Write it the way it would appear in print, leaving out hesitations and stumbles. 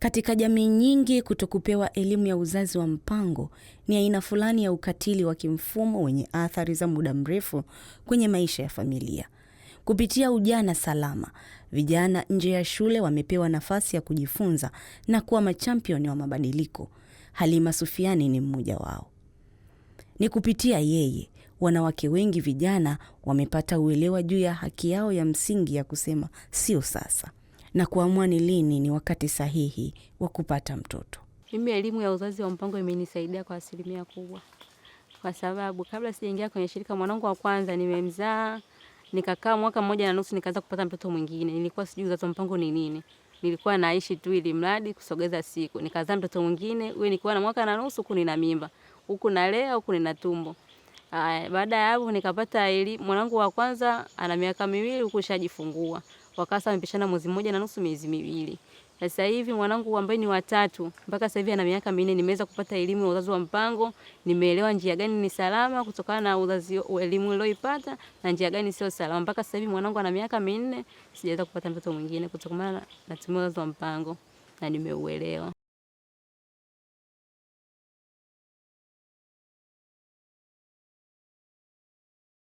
Katika jamii nyingi, kutokupewa elimu ya uzazi wa mpango ni aina fulani ya ukatili wa kimfumo wenye athari za muda mrefu kwenye maisha ya familia. Kupitia ujana salama, vijana nje ya shule wamepewa nafasi ya kujifunza na kuwa machampioni wa mabadiliko. Halima Sufiani ni mmoja wao. Ni kupitia yeye, wanawake wengi vijana wamepata uelewa juu ya haki yao ya msingi ya kusema sio sasa, na kuamua ni lini ni wakati sahihi wa kupata mtoto. Mimi elimu ya uzazi wa mpango imenisaidia kwa asilimia kubwa. Kwa sababu kabla sijaingia kwenye shirika, mwanangu wa kwanza nimemzaa, nikakaa mwaka 1.5 nikaanza kupata mtoto mwingine. Nilikuwa sijui uzazi wa mpango ni nini. Nilikuwa naishi tu ili mradi kusogeza siku. Nikazaa mtoto mwingine, huyo nilikuwa na 1.5 huku nina mimba. Huku nalea, huku nina tumbo. Baada ya hapo nikapata elimu, mwanangu wa kwanza ana miaka 2 huku shajifungua. Wakasa wamepishana mwezi 1.5 miezi 2. Sasa hivi mwanangu ambaye ni wa 3 mpaka sasa hivi ana miaka 4, nimeweza kupata elimu ya uzazi wa mpango, nimeelewa njia gani ni salama kutokana na uzazi elimu niliyoipata na njia gani sio salama. Mpaka sasa hivi mwanangu ana miaka 4, sijaweza kupata mtoto mwingine kutokana na tumia uzazi wa mpango na nimeuelewa.